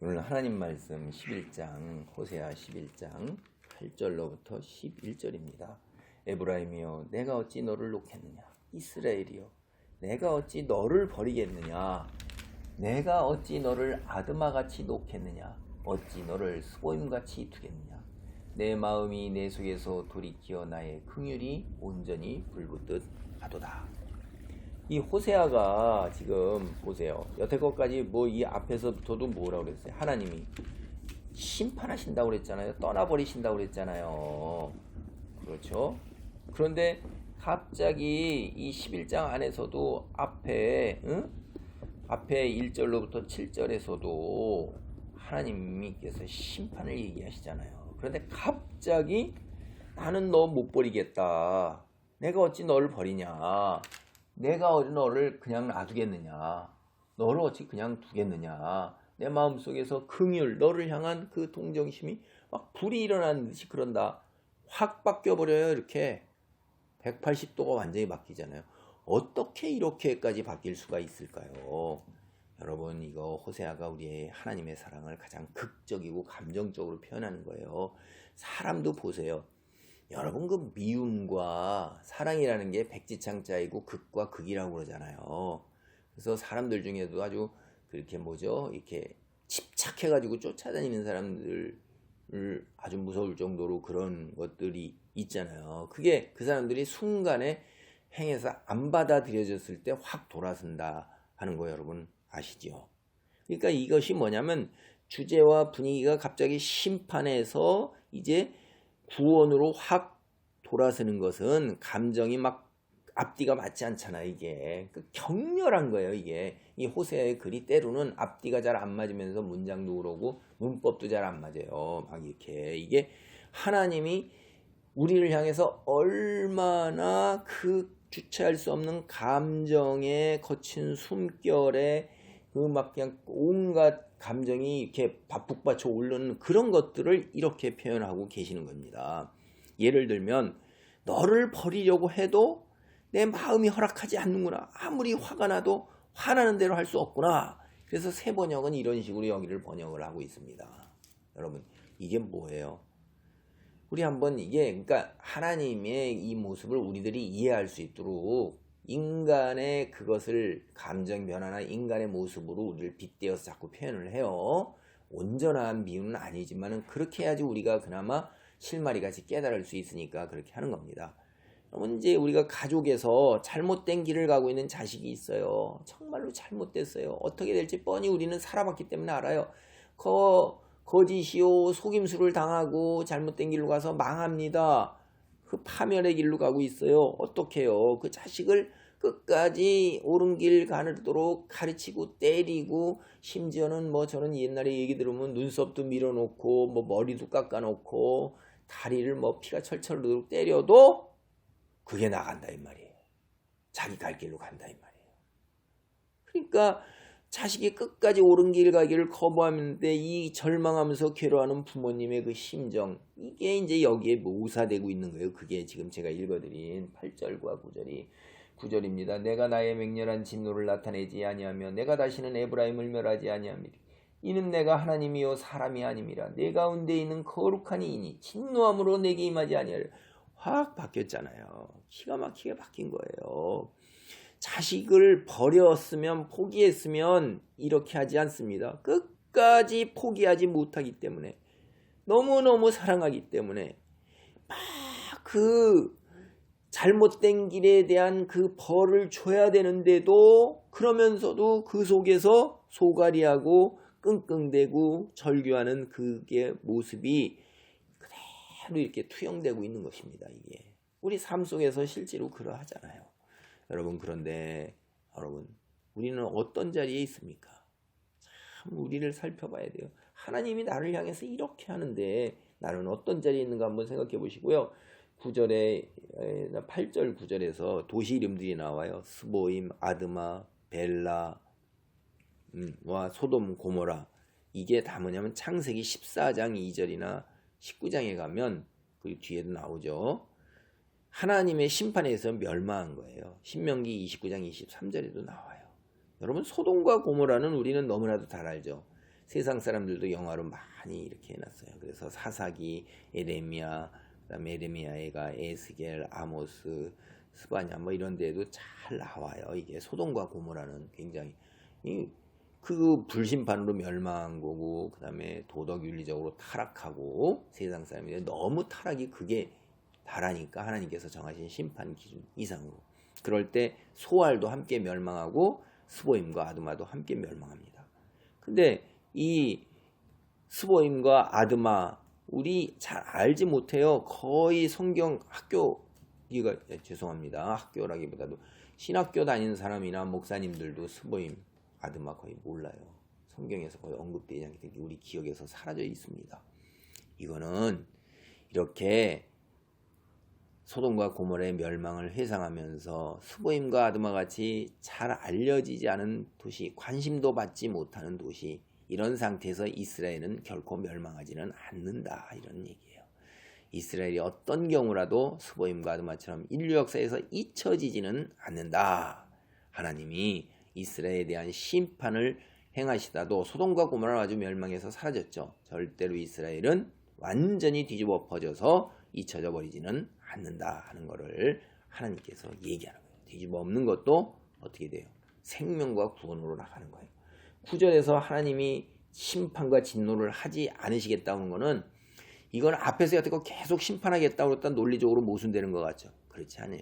오늘 하나님 말씀 11장 호세아 11장 8절로부터 11절입니다. 에브라임이여 내가 어찌 너를 놓겠느냐, 이스라엘이여 내가 어찌 너를 버리겠느냐, 내가 어찌 너를 아드마같이 놓겠느냐, 어찌 너를 스보임같이 두겠느냐. 내 마음이 내 속에서 돌이키어 나의 긍휼이 온전히 불붙듯 하도다. 이 호세아가 지금 보세요. 여태껏까지 뭐 이 앞에서부터도 뭐라고 그랬어요? 하나님이 심판하신다고 그랬잖아요. 떠나버리신다고 그랬잖아요. 그렇죠? 그런데 갑자기 이 11장 안에서도 앞에 1절로부터 7절에서도 하나님께서 심판을 얘기하시잖아요. 그런데 갑자기 나는 너 못 버리겠다. 내가 어찌 너를 버리냐. 내가 너를 그냥 놔두겠느냐. 너를 어찌 그냥 두겠느냐. 내 마음속에서 긍휼, 너를 향한 그 동정심이 막 불이 일어나는 듯이 그런다. 확 바뀌어버려요. 이렇게 180도가 완전히 바뀌잖아요. 어떻게 이렇게까지 바뀔 수가 있을까요? 여러분, 이거 호세아가 우리의 하나님의 사랑을 가장 극적이고 감정적으로 표현하는 거예요. 사람도 보세요. 여러분, 그 미움과 사랑이라는 게 백지창자이고 극과 극이라고 그러잖아요. 그래서 사람들 중에도 아주 그렇게 이렇게 집착해가지고 쫓아다니는 사람들을 아주 무서울 정도로 그런 것들이 있잖아요. 그게 그 사람들이 순간에 행해서 안 받아들여졌을 때 확 돌아선다 하는 거 여러분 아시죠? 그러니까 이것이 뭐냐면 주제와 분위기가 갑자기 심판에서 이제 구원으로 확 돌아서는 것은 감정이 막 앞뒤가 맞지 않잖아. 이게 격렬한 거예요. 이게 이 호세아의 글이 때로는 앞뒤가 잘 안 맞으면서 문장도 그러고 문법도 잘 안 맞아요. 막 이렇게 이게 하나님이 우리를 향해서 얼마나 그 주체할 수 없는 감정에 거친 숨결에 그 막 그냥 온갖 감정이 이렇게 바풍받쳐 오르는 그런 것들을 이렇게 표현하고 계시는 겁니다. 예를 들면 너를 버리려고 해도 내 마음이 허락하지 않는구나. 아무리 화가 나도 화나는 대로 할 수 없구나. 그래서 새 번역은 이런 식으로 여기를 번역을 하고 있습니다. 여러분, 이게 뭐예요? 우리 한번 그러니까 하나님의 이 모습을 우리들이 이해할 수 있도록 인간의 그것을 감정 변화나 인간의 모습으로 우리를 빗대어서 자꾸 표현을 해요. 온전한 비유는 아니지만 그렇게 해야지 우리가 그나마 실마리같이 깨달을 수 있으니까 그렇게 하는 겁니다. 그러면 이제 우리가 가족에서 잘못된 길을 가고 있는 자식이 있어요. 정말로 잘못됐어요. 어떻게 될지 뻔히 우리는 살아봤기 때문에 알아요. 거짓이요 속임수를 당하고 잘못된 길로 가서 망합니다. 그 파멸의 길로 가고 있어요. 어떻게 해요? 그 자식을 끝까지 옳은 길 가도록 가르치고 때리고 심지어는 저는 옛날에 얘기 들으면 눈썹도 밀어놓고 머리도 깎아놓고 다리를 피가 철철 흐르도록 때려도 그게 나간다 이 말이에요. 자기 갈 길로 간다 이 말이에요. 그러니까 자식이 끝까지 옳은 길 가기를 거부하는데 이 절망하면서 괴로워하는 부모님의 그 심정, 이게 이제 여기에 묘사되고 있는 거예요. 그게 지금 제가 읽어드린 8절과 9절입니다. 내가 나의 맹렬한 진노를 나타내지 아니하며 내가 다시는 에브라임을 멸하지 아니하리니 이는 내가 하나님이요 사람이 아님이라. 내 가운데 있는 거룩한 이인이 진노함으로 내게 임하지 아니하리라. 확 바뀌었잖아요. 기가 막히게 바뀐 거예요. 자식을 버렸으면 포기했으면 이렇게 하지 않습니다. 끝까지 포기하지 못하기 때문에 너무너무 사랑하기 때문에 막 그 잘못된 길에 대한 그 벌을 줘야 되는데도 그러면서도 그 속에서 소갈이하고 끙끙대고 절규하는 그게 모습이 그대로 이렇게 투영되고 있는 것입니다. 이게 우리 삶 속에서 실제로 그러하잖아요. 여러분, 그런데 여러분, 우리는 어떤 자리에 있습니까? 참 우리를 살펴봐야 돼요. 하나님이 나를 향해서 이렇게 하는데 나는 어떤 자리에 있는가 한번 생각해 보시고요. 8절 9절에서 도시 이름들이 나와요. 스보임, 아드마, 벨라, 와 소돔, 고모라. 이게 다 뭐냐면 창세기 14장 2절이나 19장에 가면 그 뒤에도 나오죠. 하나님의 심판에서 멸망한 거예요. 신명기 29장 23절에도 나와요. 여러분, 소돔과 고모라는 우리는 너무나도 잘 알죠. 세상 사람들도 영화로 많이 이렇게 해놨어요. 그래서 사사기, 에레미야, 그다음에 에레미야가 에스겔, 아모스, 스바냐 뭐 이런 데에도 잘 나와요. 이게 소돔과 고모라는 굉장히 그 불심판으로 멸망한 거고, 그다음에 도덕 윤리적으로 타락하고 세상 사람들이 너무 타락이 그게 다라니까 하나님께서 정하신 심판 기준 이상으로. 그럴 때 소알도 함께 멸망하고 스보임과 아드마도 함께 멸망합니다. 근데 이 스보임과 아드마 우리 잘 알지 못해요. 거의 성경 학교 이거 죄송합니다. 학교라기보다도 신학교 다니는 사람이나 목사님들도 스보임 아드마 거의 몰라요. 성경에서 거의 언급되지 않기 때문에 우리 기억에서 사라져 있습니다. 이거는 이렇게 소돔과 고모라의 멸망을 회상하면서 스보임과 아드마 같이 잘 알려지지 않은 도시, 관심도 받지 못하는 도시, 이런 상태에서 이스라엘은 결코 멸망하지는 않는다, 이런 얘기예요. 이스라엘이 어떤 경우라도 스보임과 아드마처럼 인류 역사에서 잊혀지지는 않는다. 하나님이 이스라엘에 대한 심판을 행하시다도 소돔과 고모라는 아주 멸망해서 사라졌죠. 절대로 이스라엘은 완전히 뒤집어 엎어져서 잊혀져 버리지는 않는다 하는 것을 하나님께서 얘기하는 거예요. 뒤집어 엎는 것도 어떻게 돼요? 생명과 구원으로 나가는 거예요. 9절에서 하나님이 심판과 진노를 하지 않으시겠다는 거는 이건 앞에서 여태껏 계속 심판하겠다고 했던 논리적으로 모순되는 것 같죠. 그렇지 않아요.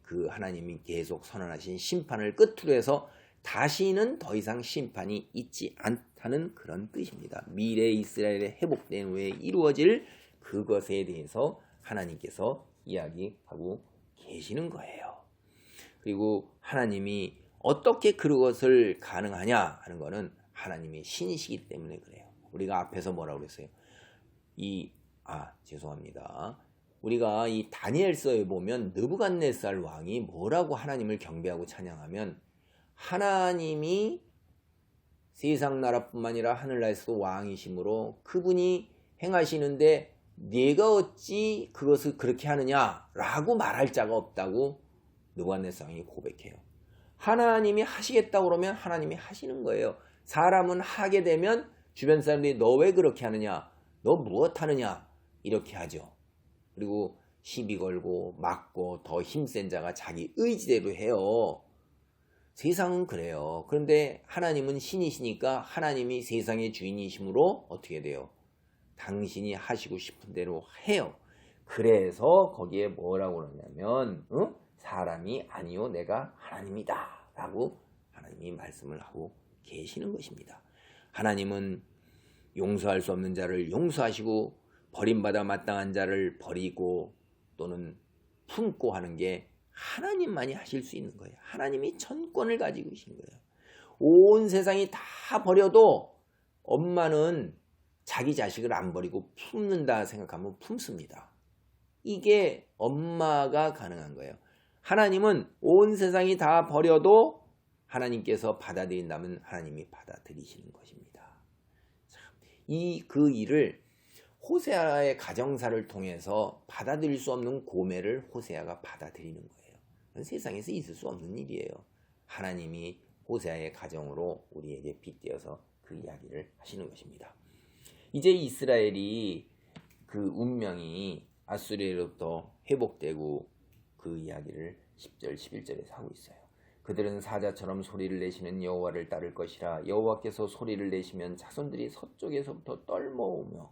그 하나님이 계속 선언하신 심판을 끝으로 해서 다시는 더 이상 심판이 있지 않다는 그런 뜻입니다. 미래 이스라엘의 회복된 후에 이루어질 그것에 대해서 하나님께서 이야기하고 계시는 거예요. 그리고 하나님이 어떻게 그것을 가능하냐 하는 것은 하나님의 신이시기 때문에 그래요. 우리가 앞에서 뭐라고 그랬어요? 죄송합니다. 우리가 이 다니엘서에 보면 느부갓네살 왕이 뭐라고 하나님을 경배하고 찬양하면 하나님이 세상 나라뿐만 아니라 하늘나라에서도 왕이시므로 그분이 행하시는데 네가 어찌 그것을 그렇게 하느냐라고 말할 자가 없다고 느부갓네살 왕이 고백해요. 하나님이 하시겠다고 그러면 하나님이 하시는 거예요. 사람은 하게 되면 주변 사람들이 너 왜 그렇게 하느냐, 너 무엇 하느냐 이렇게 하죠. 그리고 시비 걸고 막고 더 힘센 자가 자기 의지대로 해요. 세상은 그래요. 그런데 하나님은 신이시니까 하나님이 세상의 주인이시므로 어떻게 돼요? 당신이 하시고 싶은 대로 해요. 그래서 거기에 뭐라고 그러냐면 사람이 아니요 내가 하나님이다 라고 하나님이 말씀을 하고 계시는 것입니다. 하나님은 용서할 수 없는 자를 용서하시고 버림받아 마땅한 자를 버리고 또는 품고 하는 게 하나님만이 하실 수 있는 거예요. 하나님이 전권을 가지고 계신 거예요. 온 세상이 다 버려도 엄마는 자기 자식을 안 버리고 품는다 생각하면 품습니다. 이게 엄마가 가능한 거예요. 하나님은 온 세상이 다 버려도 하나님께서 받아들인다면 하나님이 받아들이시는 것입니다. 그 일을 호세아의 가정사를 통해서 받아들일 수 없는 고매를 호세아가 받아들이는 거예요. 그건 세상에서 있을 수 없는 일이에요. 하나님이 호세아의 가정으로 우리에게 빗대어서 그 이야기를 하시는 것입니다. 이제 이스라엘이 그 운명이 아수르로부터 회복되고 그 이야기를 10절 11절에서 하고 있어요. 그들은 사자처럼 소리를 내시는 여호와를 따를 것이라. 여호와께서 소리를 내시면 자손들이 서쪽에서부터 떨며오며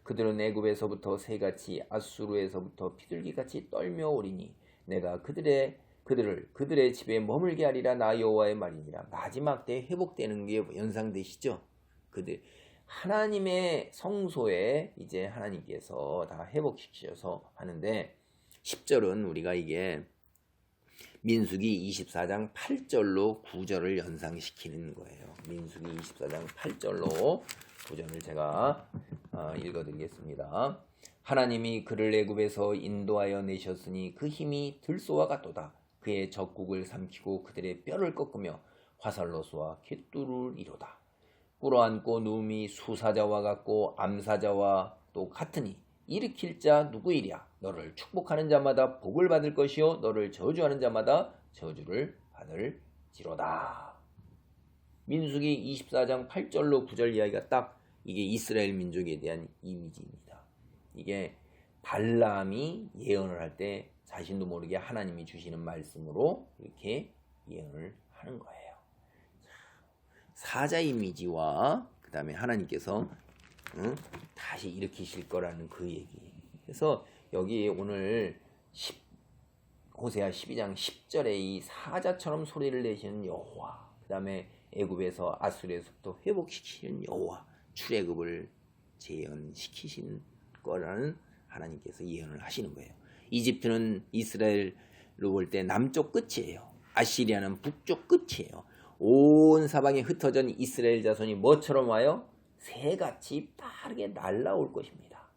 그들은 애굽에서부터 새같이 아수르에서부터 비둘기같이 떨며오리니 내가 그들의 집에 머물게 하리라. 나 여호와의 말이니라. 마지막 때 회복되는 게 연상되시죠? 그들 하나님의 성소에 이제 하나님께서 다 회복시키셔서 하는데 10절은 우리가 이게 민수기 24장 8절로 9절을 연상시키는 거예요. 민수기 24장 8절로 9절을 제가 읽어드리겠습니다. 하나님이 그를 애굽에서 인도하여 내셨으니 그 힘이 들소와 같도다. 그의 적국을 삼키고 그들의 뼈를 꺾으며 화살로 쏘아 깃두를 이루다. 꿇어앉고 누움이 수사자와 같고 암사자와 또 같으니 일으킬 자 누구이랴. 너를 축복하는 자마다 복을 받을 것이요 너를 저주하는 자마다 저주를 받을지로다. 민수기 24장 8절로 9절 이야기가 딱 이게 이스라엘 민족에 대한 이미지입니다. 이게 발람이 예언을 할 때 자신도 모르게 하나님이 주시는 말씀으로 이렇게 예언을 하는 거예요. 사자 이미지와 그 다음에 하나님께서 다시 일으키실 거라는 그 얘기. 그래서 여기 오늘 호세아 12장 10절에 이 사자처럼 소리를 내시는 여호와, 그 다음에 애굽에서 아수르에서부터 회복시키는 여호와, 출애굽을 재현시키신 거라는 하나님께서 예언을 하시는 거예요. 이집트는 이스라엘로 볼 때 남쪽 끝이에요. 아시리아는 북쪽 끝이에요. 온 사방에 흩어진 이스라엘 자손이 뭐처럼 와요? 새같이 빠르게 날아올 것입니다.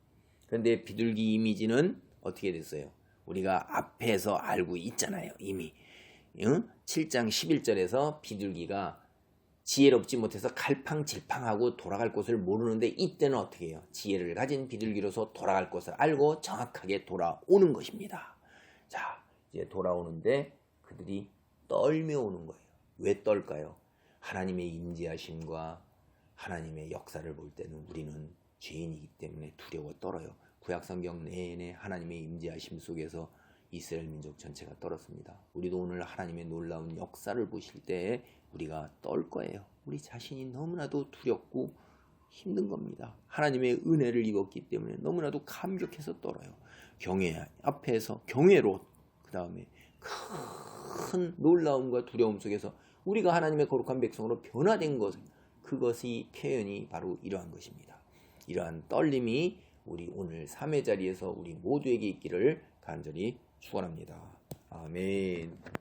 그런데 비둘기 이미지는 어떻게 됐어요? 우리가 앞에서 알고 있잖아요. 이미 7장 11절에서 비둘기가 지혜롭지 못해서 갈팡질팡하고 돌아갈 곳을 모르는데 이때는 어떻게 해요? 지혜를 가진 비둘기로서 돌아갈 곳을 알고 정확하게 돌아오는 것입니다. 자, 이제 돌아오는데 그들이 떨며 오는 거예요. 왜 떨까요? 하나님의 임재하심과 하나님의 역사를 볼 때는 우리는 죄인이기 때문에 두려워 떨어요. 구약성경 내내 하나님의 임재하심 속에서 이스라엘 민족 전체가 떨었습니다. 우리도 오늘 하나님의 놀라운 역사를 보실 때 우리가 떨 거예요. 우리 자신이 너무나도 두렵고 힘든 겁니다. 하나님의 은혜를 입었기 때문에 너무나도 감격해서 떨어요. 경외 앞에서 경외로, 그 다음에 큰 놀라움과 두려움 속에서 우리가 하나님의 거룩한 백성으로 변화된 것, 그것이 표현이 바로 이러한 것입니다. 이러한 떨림이 우리 오늘 3회 자리에서 우리 모두에게 있기를 간절히 축원합니다. 아멘.